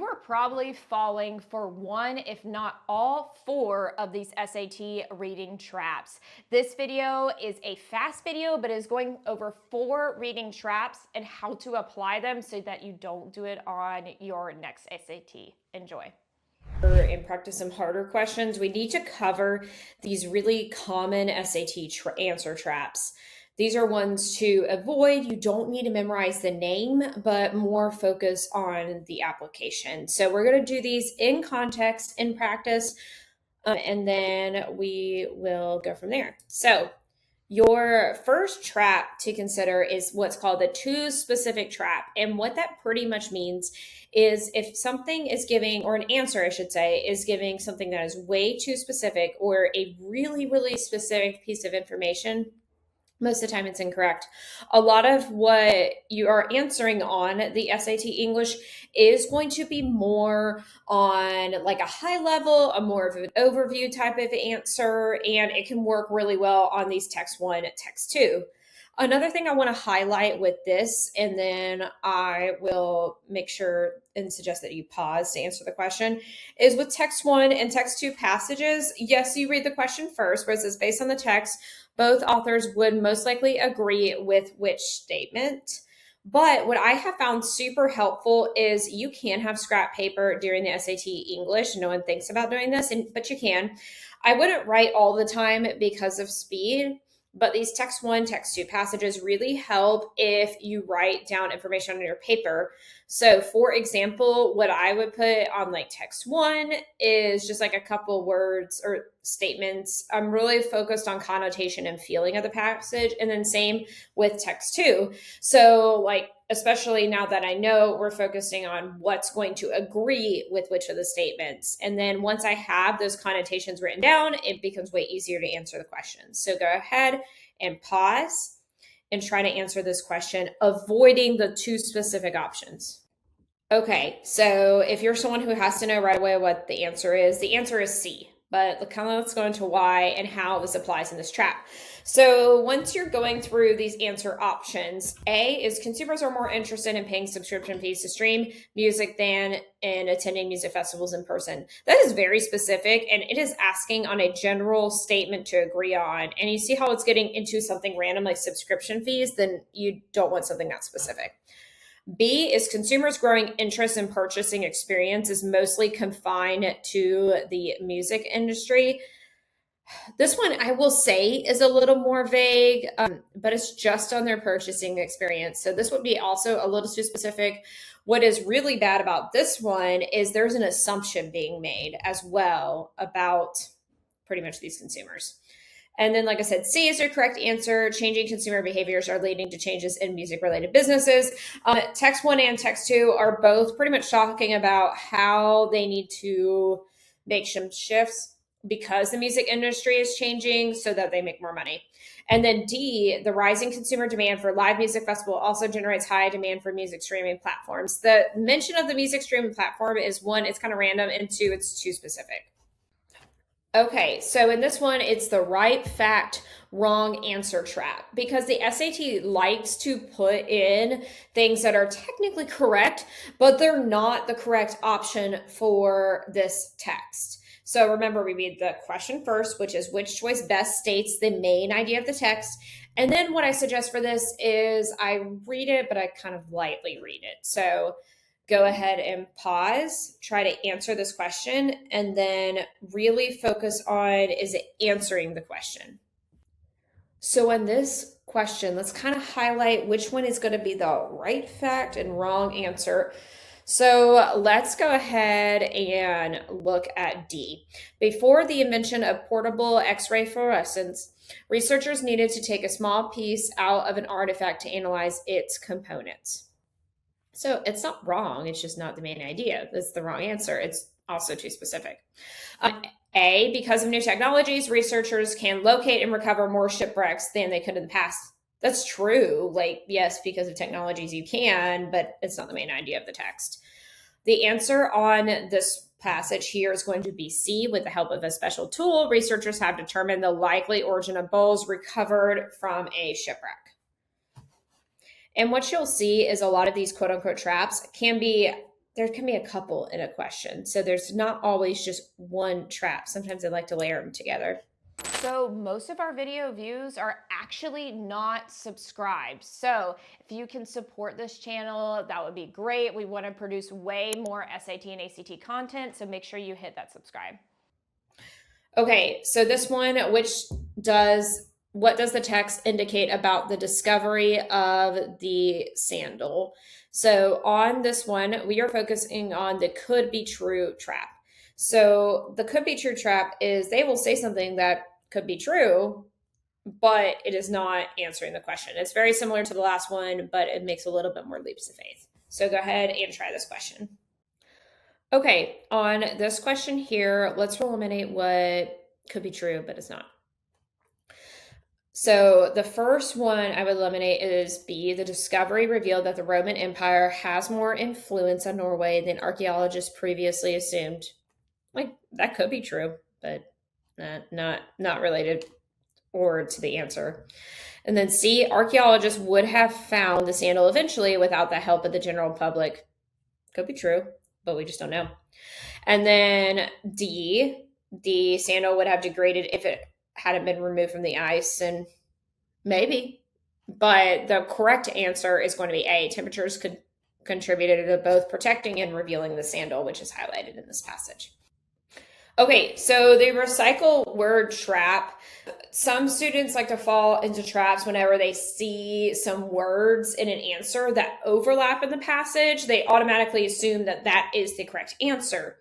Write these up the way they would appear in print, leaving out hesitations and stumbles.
are probably falling for one, if not all four of these SAT reading traps. This video is a fast video, but is going over 4 reading traps and how to apply them so that you don't do it on your next SAT. Enjoy. And practice some harder questions, we need to cover these really common SAT answer traps. These are ones to avoid. You don't need to memorize the name, but more focus on the application. So we're going to do these in context, in practice, and then we will go from there. So your first trap to consider is what's called the too specific trap. And what that pretty much means is if something is giving, or an answer, I should say, is giving something that is way too specific or a really, really specific piece of information, most of the time it's incorrect. A lot of what you are answering on the SAT English is going to be more on like a high level, a more of an overview type of answer, and it can work really well on these text 1 and text 2. Another thing I want to highlight with this, and then I will make sure and suggest that you pause to answer the question, is with text 1 and text 2 passages, yes, you read the question first, where it says based on the text, both authors would most likely agree with which statement. But what I have found super helpful is you can have scrap paper during the SAT English. No one thinks about doing this, but you can. I wouldn't write all the time because of speed, but these text 1, text 2 passages really help if you write down information on your paper. So for example, what I would put on like text 1 is just like a couple words or statements. I'm really focused on connotation and feeling of the passage. And then same with text 2. So like, especially now that I know we're focusing on what's going to agree with which of the statements. And then once I have those connotations written down, it becomes way easier to answer the question. So go ahead and pause and try to answer this question, avoiding the too specific options. Okay, so if you're someone who has to know right away what the answer is C. But let's go into why and how this applies in this trap. So once you're going through these answer options, A is consumers are more interested in paying subscription fees to stream music than in attending music festivals in person. That is very specific, and it is asking on a general statement to agree on. And you see how it's getting into something random like subscription fees, then you don't want something that specific. B is consumers' growing interest in purchasing experience is mostly confined to the music industry. This one, I will say, is a little more vague, but it's just on their purchasing experience. So this would be also a little too specific. What is really bad about this one is there's an assumption being made as well about pretty much these consumers. And then, like I said, C is your correct answer. Changing consumer behaviors are leading to changes in music-related businesses. Text 1 and text 2 are both pretty much talking about how they need to make some shifts because the music industry is changing so that they make more money. And then D, the rising consumer demand for live music festival also generates high demand for music streaming platforms. The mention of the music streaming platform is 1, it's kind of random, and 2, it's too specific. Okay, so in this one, it's the right fact, wrong answer trap, because the SAT likes to put in things that are technically correct, but they're not the correct option for this text. So remember, we read the question first, which is which choice best states the main idea of the text. And then what I suggest for this is I read it, but I kind of lightly read it. So go ahead and pause, try to answer this question, and then really focus on, is it answering the question? So in this question, let's kind of highlight which one is going to be the right fact and wrong answer. So let's go ahead and look at D. Before the invention of portable X-ray fluorescence, researchers needed to take a small piece out of an artifact to analyze its components. So it's not wrong, it's just not the main idea. That's the wrong answer. It's also too specific. A, because of new technologies, researchers can locate and recover more shipwrecks than they could in the past. That's true. Like, yes, because of technologies you can, but it's not the main idea of the text. The answer on this passage here is going to be C. With the help of a special tool, researchers have determined the likely origin of bowls recovered from a shipwreck. And what you'll see is a lot of these quote unquote traps can be there can be a couple in a question. So there's not always just one trap. Sometimes I like to layer them together. So most of our video views are actually not subscribed. So if you can support this channel, that would be great. We want to produce way more SAT and ACT content, so make sure you hit that subscribe. Okay, so this one, what does the text indicate about the discovery of the sandal? So on this one, we are focusing on the could be true trap. So the could be true trap is they will say something that could be true, but it is not answering the question. It's very similar to the last one, but it makes a little bit more leaps of faith. So go ahead and try this question. Okay, on this question here, let's eliminate what could be true, but it's not. So the first one I would eliminate is B. The discovery revealed that the Roman Empire has more influence on Norway than archaeologists previously assumed. Like, that could be true, but not related or to the answer. And then C, archaeologists would have found the sandal eventually without the help of the general public. Could be true, but we just don't know. And then D, the sandal would have degraded if it hadn't been removed from the ice, and maybe. But the correct answer is going to be A. Temperatures could contributed to both protecting and revealing the sandal, which is highlighted in this passage. Okay, so the recycle word trap. Some students like to fall into traps whenever they see some words in an answer that overlap in the passage. They automatically assume that that is the correct answer.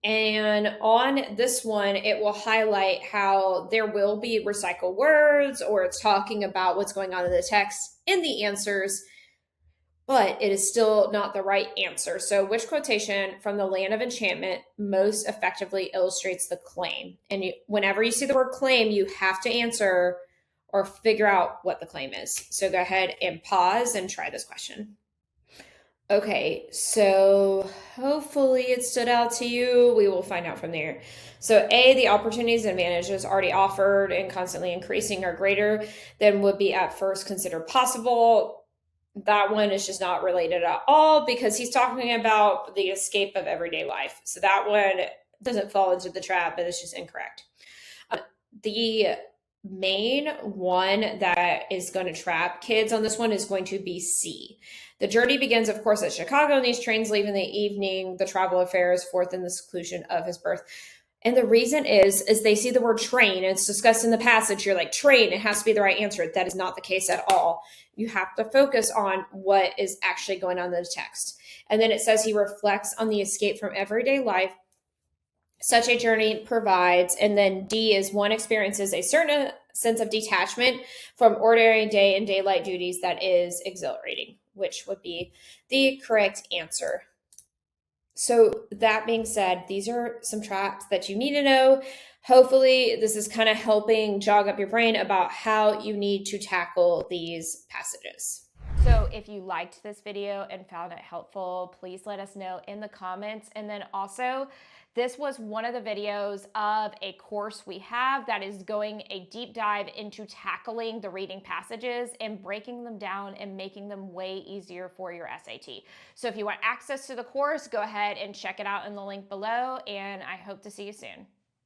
And on this one, it will highlight how there will be recycled words, or it's talking about what's going on in the text in the answers, but it is still not the right answer. So which quotation from the Land of Enchantment most effectively illustrates the claim? And whenever you see the word claim, you have to answer or figure out what the claim is. So go ahead and pause and try this question. Okay, so hopefully it stood out to you. We will find out from there. So A, the opportunities and advantages already offered and constantly increasing are greater than would be at first considered possible. That one is just not related at all because he's talking about the escape of everyday life. So that one doesn't fall into the trap, but it's just incorrect. The main one that is going to trap kids on this one is going to be C. The journey begins, of course, at Chicago, and these trains leave in the evening. The traveler fares forth in the seclusion of his birth. And the reason is they see the word train, and it's discussed in the passage. You're like, train, it has to be the right answer. That is not the case at all. You have to focus on what is actually going on in the text. And then it says he reflects on the escape from everyday life such a journey provides. And then D is one experiences a certain sense of detachment from ordinary day and daylight duties that is exhilarating, which would be the correct answer. So that being said, these are some traps that you need to know. Hopefully this is kind of helping jog up your brain about how you need to tackle these passages. So if you liked this video and found it helpful, please let us know in the comments. And then also, this was one of the videos of a course we have that is going a deep dive into tackling the reading passages and breaking them down and making them way easier for your SAT. So if you want access to the course, go ahead and check it out in the link below, and I hope to see you soon.